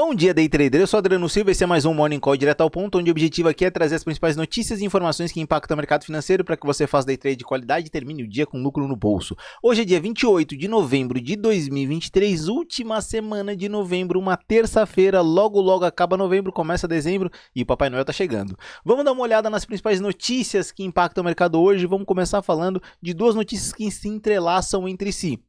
Bom dia, Day Trader. Eu sou Adriano Silva e esse é mais um Morning Call direto ao ponto, onde o objetivo aqui é trazer as principais notícias e informações que impactam o mercado financeiro para que você faça Day Trade de qualidade e termine o dia com lucro no bolso. Hoje é dia 28 de novembro de 2023, última semana de novembro, uma terça-feira, logo acaba novembro, começa dezembro e o Papai Noel tá chegando. Vamos dar uma olhada nas principais notícias que impactam o mercado hoje. Vamos começar falando de duas notícias que se entrelaçam entre si.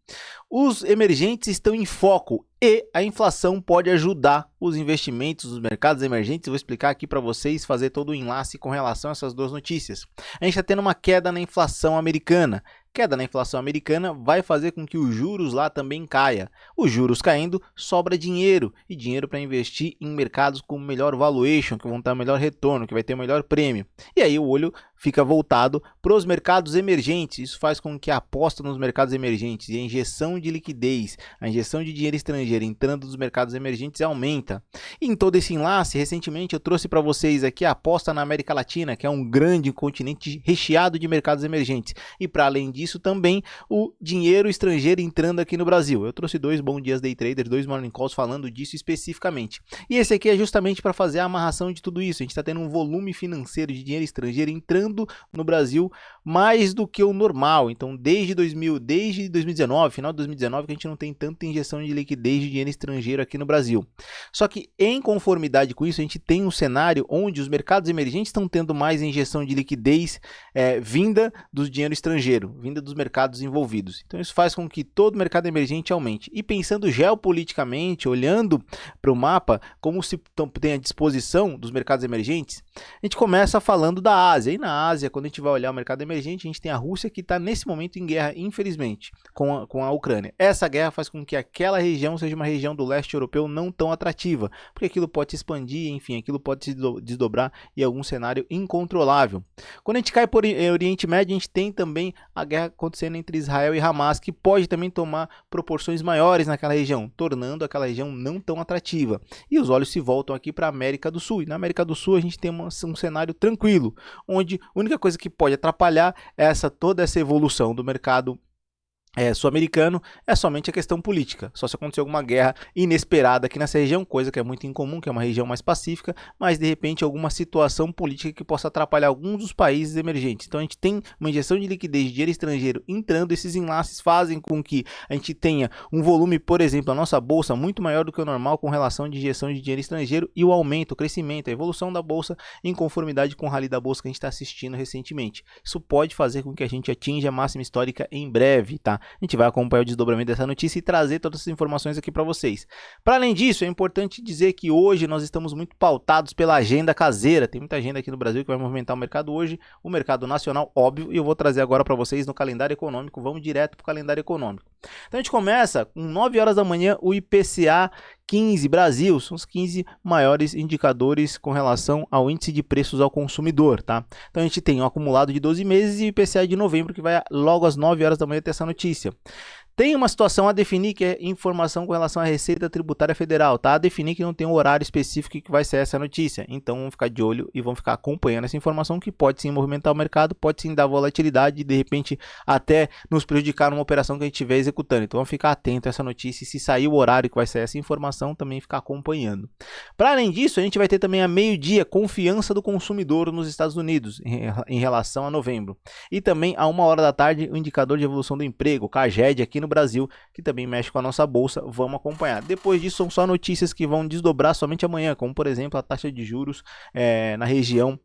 Os emergentes estão em foco e a inflação pode ajudar os investimentos dos mercados emergentes. Eu vou explicar aqui para vocês, fazer todo o enlace com relação a essas duas notícias. A gente está tendo uma queda na inflação americana. Queda na inflação americana vai fazer com que os juros lá também caia. Os juros caindo, sobra dinheiro, e dinheiro para investir em mercados com melhor valuation, que vão ter melhor retorno, que vai ter melhor prêmio. E aí o olho fica voltado para os mercados emergentes. Isso faz com que a aposta nos mercados emergentes e a injeção de liquidez, a injeção de dinheiro estrangeiro entrando nos mercados emergentes aumenta. E em todo esse enlace, recentemente eu trouxe para vocês aqui a aposta na América Latina, que é um grande continente recheado de mercados emergentes. E para além disso também o dinheiro estrangeiro entrando aqui no Brasil. Eu trouxe dois Bom Dias Day Trader, dois Morning Calls falando disso especificamente. E esse aqui é justamente para fazer a amarração de tudo isso. A gente está tendo um volume financeiro de dinheiro estrangeiro entrando no Brasil mais do que o normal. Então desde 2019, final de 2019, que a gente não tem tanta injeção de liquidez de dinheiro estrangeiro aqui no Brasil. Só que em conformidade com isso, a gente tem um cenário onde os mercados emergentes estão tendo mais injeção de liquidez vinda do dinheiro estrangeiro, vinda dos mercados envolvidos. Então isso faz com que todo mercado emergente aumente. E pensando geopoliticamente, olhando para o mapa, como se tem a disposição dos mercados emergentes, a gente começa falando da Ásia. E na Ásia, quando a gente vai olhar o mercado emergente, a gente tem a Rússia que está nesse momento em guerra, infelizmente, com a Ucrânia. Essa guerra faz com que aquela região seja uma região do leste europeu não tão atrativa, porque aquilo pode se expandir, enfim, aquilo pode se desdobrar em algum cenário incontrolável. Quando a gente cai por Oriente Médio, a gente tem também a guerra acontecendo entre Israel e Hamas, que pode também tomar proporções maiores naquela região, tornando aquela região não tão atrativa. E os olhos se voltam aqui para a América do Sul. E na América do Sul a gente tem um cenário tranquilo, onde a única coisa que pode atrapalhar toda essa evolução do mercado sul-americano é somente a questão política. Só se acontecer alguma guerra inesperada aqui nessa região, coisa que é muito incomum, que é uma região mais pacífica, mas de repente alguma situação política que possa atrapalhar alguns dos países emergentes. Então a gente tem uma injeção de liquidez de dinheiro estrangeiro entrando, esses enlaces fazem com que a gente tenha um volume, por exemplo, a nossa bolsa muito maior do que o normal com relação de injeção de dinheiro estrangeiro e o aumento, o crescimento, a evolução da bolsa em conformidade com o rally da bolsa que a gente está assistindo recentemente. Isso pode fazer com que a gente atinja a máxima histórica em breve, tá? A gente vai acompanhar o desdobramento dessa notícia e trazer todas essas informações aqui para vocês. Para além disso, é importante dizer que hoje nós estamos muito pautados pela agenda caseira. Tem muita agenda aqui no Brasil que vai movimentar o mercado hoje, o mercado nacional, óbvio, e eu vou trazer agora para vocês no calendário econômico. Vamos direto para o calendário econômico. Então a gente começa com 9 horas da manhã o IPCA 15 Brasil, são os 15 maiores indicadores com relação ao índice de preços ao consumidor, tá? Então a gente tem um acumulado de 12 meses e o IPCA de novembro que vai logo às 9 horas da manhã ter essa notícia. Tem uma situação a definir que é informação com relação à Receita Tributária Federal, tá? A definir que não tem um horário específico que vai ser essa notícia. Então vamos ficar de olho e vamos ficar acompanhando essa informação que pode sim movimentar o mercado, pode sim dar volatilidade e de repente até nos prejudicar numa operação que a gente estiver executando. Então vamos ficar atento a essa notícia e se sair o horário que vai ser essa informação, também ficar acompanhando. Para além disso, a gente vai ter também a meio-dia confiança do consumidor nos Estados Unidos em relação a novembro. E também a 1 hora da tarde o indicador de evolução do emprego, o CAGED aqui no Brasil, que também mexe com a nossa bolsa, vamos acompanhar. Depois disso são só notícias que vão desdobrar somente amanhã, como por exemplo a taxa de juros na região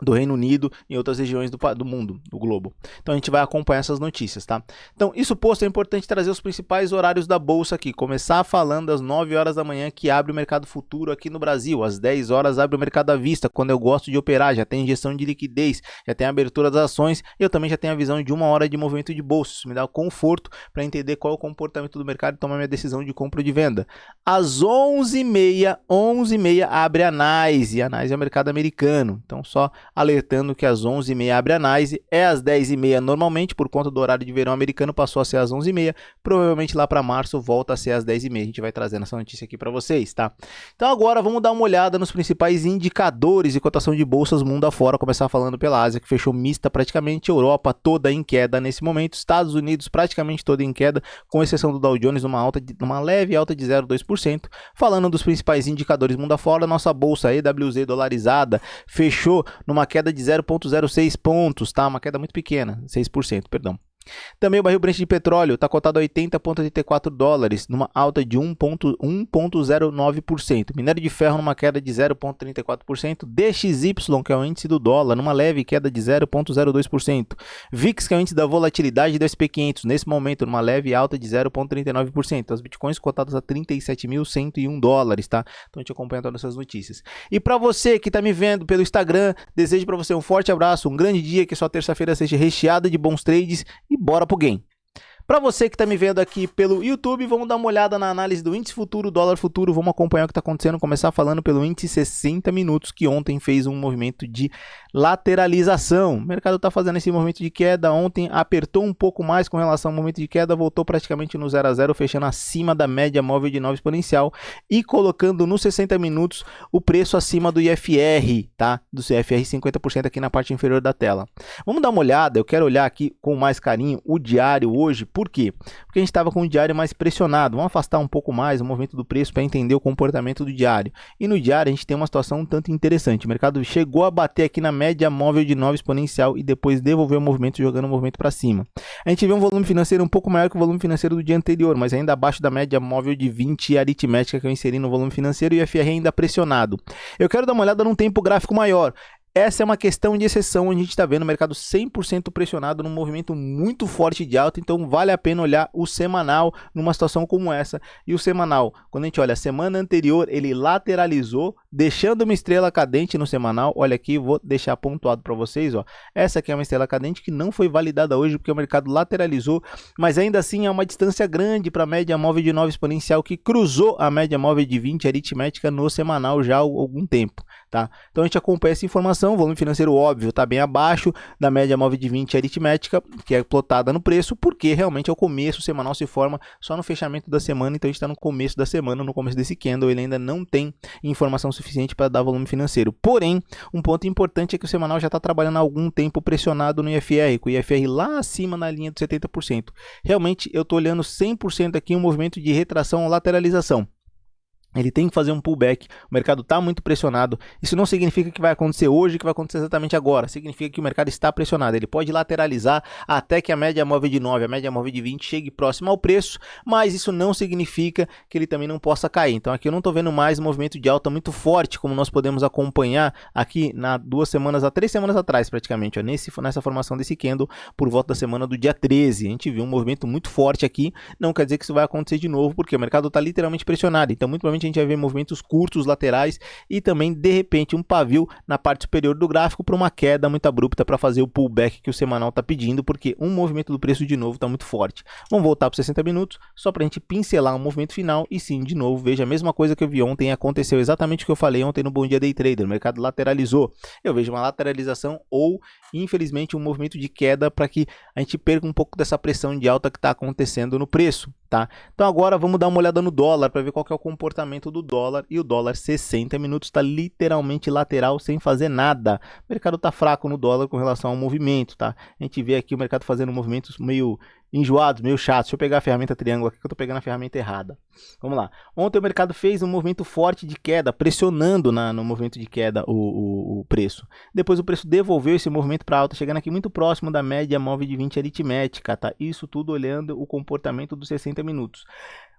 do Reino Unido e outras regiões do mundo, do globo. Então a gente vai acompanhar essas notícias, tá? Então, isso posto, é importante trazer os principais horários da bolsa aqui. Começar falando às 9 horas da manhã que abre o mercado futuro aqui no Brasil. Às 10 horas abre o mercado à vista, quando eu gosto de operar, já tem injeção de liquidez, já tem a abertura das ações, e eu também já tenho a visão de 1 hora de movimento de bolsa. Isso me dá o conforto para entender qual é o comportamento do mercado e tomar minha decisão de compra ou de venda. Às 11h30 abre a NYSE. A NYSE é o mercado americano. Então, só alertando que às 11h30 abre a análise, é às 10h30 normalmente, por conta do horário de verão americano, passou a ser às 11h30, provavelmente lá para março volta a ser às 10h30, a gente vai trazendo essa notícia aqui para vocês, tá? Então agora vamos dar uma olhada nos principais indicadores de cotação de bolsas mundo afora, começar falando pela Ásia, que fechou mista praticamente, Europa toda em queda nesse momento, Estados Unidos praticamente toda em queda, com exceção do Dow Jones, uma leve alta de 0,2%. Falando dos principais indicadores mundo afora, nossa bolsa EWZ dolarizada fechou numa queda de 0,06 pontos, tá? Uma queda muito pequena, 6%, perdão. Também o barril Brent de petróleo está cotado a 80,84 dólares, numa alta de 1,09%. Minério de ferro numa queda de 0,34%. DXY, que é o índice do dólar, numa leve queda de 0,02%. VIX, que é o índice da volatilidade do SP500, nesse momento numa leve alta de 0,39%. As bitcoins cotadas a 37.101 dólares, tá? Então a gente acompanha todas essas notícias. E para você que está me vendo pelo Instagram, desejo para você um forte abraço, um grande dia, que sua terça-feira seja recheada de bons trades e bora pro game. Para você que está me vendo aqui pelo YouTube, vamos dar uma olhada na análise do índice futuro, dólar futuro, vamos acompanhar o que está acontecendo, começar falando pelo índice 60 minutos, que ontem fez um movimento de lateralização. O mercado está fazendo esse movimento de queda, ontem apertou um pouco mais com relação ao movimento de queda, voltou praticamente no 0 a 0, fechando acima da média móvel de 9 exponencial e colocando nos 60 minutos o preço acima do IFR, tá? Do CFR 50% aqui na parte inferior da tela. Vamos dar uma olhada, eu quero olhar aqui com mais carinho o diário hoje. Por quê? Porque a gente estava com o diário mais pressionado. Vamos afastar um pouco mais o movimento do preço para entender o comportamento do diário. E no diário a gente tem uma situação um tanto interessante. O mercado chegou a bater aqui na média móvel de 9 exponencial e depois devolveu o movimento, jogando o movimento para cima. A gente vê um volume financeiro um pouco maior que o volume financeiro do dia anterior, mas ainda abaixo da média móvel de 20 aritmética que eu inseri no volume financeiro, e o FR ainda pressionado. Eu quero dar uma olhada num tempo gráfico maior. Essa é uma questão de exceção, onde a gente está vendo o mercado 100% pressionado num movimento muito forte de alta, então vale a pena olhar o semanal numa situação como essa. E o semanal, quando a gente olha a semana anterior, ele lateralizou, deixando uma estrela cadente no semanal. Olha aqui, vou deixar pontuado para vocês, ó. Essa aqui é uma estrela cadente que não foi validada hoje porque o mercado lateralizou, mas ainda assim é uma distância grande para a média móvel de 9 exponencial, que cruzou a média móvel de 20 aritmética no semanal já há algum tempo, tá? Então a gente acompanha essa informação. O volume financeiro, óbvio, está bem abaixo da média móvel de 20 aritmética, que é plotada no preço, porque realmente é o começo, o semanal se forma só no fechamento da semana, então a gente está no começo da semana, no começo desse candle, ele ainda não tem informação suficiente para dar volume financeiro. Porém, um ponto importante é que o semanal já está trabalhando há algum tempo pressionado no IFR, com o IFR lá acima na linha dos 70%. Realmente, eu estou olhando 100% aqui um movimento de retração ou lateralização. Ele tem que fazer um pullback, o mercado está muito pressionado. Isso não significa que vai acontecer hoje, que vai acontecer exatamente agora. Significa que o mercado está pressionado. Ele pode lateralizar até que a média móvel de 9, a média móvel de 20 chegue próximo ao preço, mas isso não significa que ele também não possa cair. Então aqui eu não estou vendo mais um movimento de alta muito forte, como nós podemos acompanhar aqui na 3 semanas atrás praticamente, ó, nessa formação desse candle, por volta da semana do dia 13. A gente viu um movimento muito forte aqui, não quer dizer que isso vai acontecer de novo, porque o mercado está literalmente pressionado. Então muito provavelmente a gente vai ver movimentos curtos laterais e também de repente um pavio na parte superior do gráfico para uma queda muito abrupta para fazer o pullback que o semanal está pedindo, porque um movimento do preço de novo está muito forte. Vamos voltar para 60 minutos só para a gente pincelar um movimento final e sim, de novo, veja a mesma coisa que eu vi ontem, aconteceu exatamente o que eu falei ontem no Bom Dia Day Trader, o mercado lateralizou. Eu vejo uma lateralização ou infelizmente um movimento de queda para que a gente perca um pouco dessa pressão de alta que está acontecendo no preço, tá? Então agora vamos dar uma olhada no dólar para ver qual que é o comportamento do dólar, e o dólar 60 minutos está literalmente lateral sem fazer nada. O mercado está fraco no dólar com relação ao movimento, tá? A gente vê aqui o mercado fazendo movimentos meio enjoados, meio chatos. Deixa eu pegar a ferramenta triângulo aqui que eu estou pegando a ferramenta errada. Vamos lá. Ontem o mercado fez um movimento forte de queda, pressionando no movimento de queda o preço. Depois o preço devolveu esse movimento para alta, chegando aqui muito próximo da média móvel de 20 aritmética, tá? Isso tudo olhando o comportamento dos 60 minutos.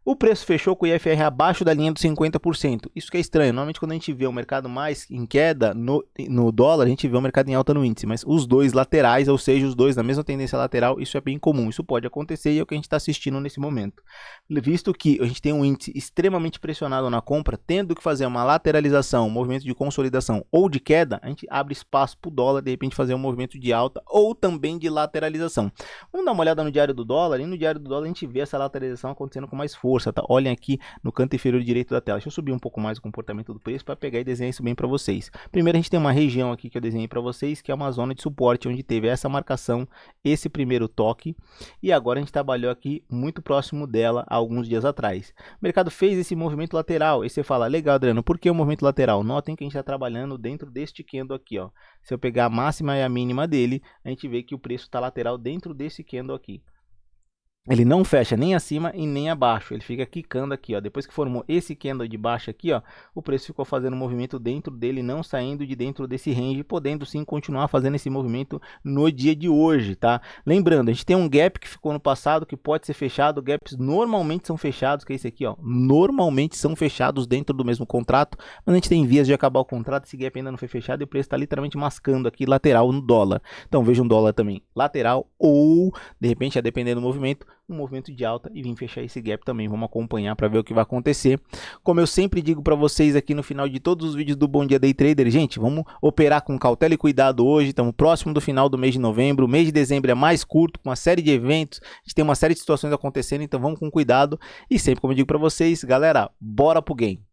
O preço fechou com o IFR abaixo da linha dos 50%. Isso que é estranho. Normalmente quando a gente vê o mercado mais em queda no dólar, a gente vê o mercado em alta no índice. Mas os dois laterais, ou seja, os dois na mesma tendência lateral, isso é bem comum. Isso pode acontecer e é o que a gente está assistindo nesse momento. Visto que a gente tem um índice extremamente pressionado na compra, tendo que fazer uma lateralização, um movimento de consolidação ou de queda, a gente abre espaço para o dólar, de repente fazer um movimento de alta ou também de lateralização. Vamos dar uma olhada no diário do dólar, e no diário do dólar a gente vê essa lateralização acontecendo com mais força. força, tá? Olhem aqui no canto inferior direito da tela. Deixa eu subir um pouco mais o comportamento do preço para pegar e desenhar isso bem para vocês. Primeiro a gente tem uma região aqui que eu desenhei para vocês, que é uma zona de suporte, onde teve essa marcação, esse primeiro toque, e agora a gente trabalhou aqui muito próximo dela há alguns dias atrás. O mercado fez esse movimento lateral, e você fala, legal, Adriano, por que o movimento lateral? Notem que a gente está trabalhando dentro deste candle aqui, ó. Se eu pegar a máxima e a mínima dele, a gente vê que o preço está lateral dentro desse candle aqui. Ele não fecha nem acima e nem abaixo, ele fica quicando aqui, ó. Depois que formou esse candle de baixo aqui, ó, o preço ficou fazendo um movimento dentro dele, não saindo de dentro desse range, podendo sim continuar fazendo esse movimento no dia de hoje, tá? Lembrando, a gente tem um gap que ficou no passado, que pode ser fechado, gaps normalmente são fechados, que é esse aqui, ó, normalmente são fechados dentro do mesmo contrato, mas a gente tem vias de acabar o contrato, esse gap ainda não foi fechado e o preço está literalmente mascando aqui lateral no dólar. Então veja um dólar também lateral ou, de repente, a depender do movimento, um movimento de alta e vir fechar esse gap também. Vamos acompanhar para ver o que vai acontecer. Como eu sempre digo para vocês aqui no final de todos os vídeos do Bom Dia Day Trader, gente, vamos operar com cautela e cuidado hoje. Estamos próximo do final do mês de novembro. O mês de dezembro é mais curto, com uma série de eventos. A gente tem uma série de situações acontecendo, então vamos com cuidado. E sempre, como eu digo para vocês, galera, bora pro game.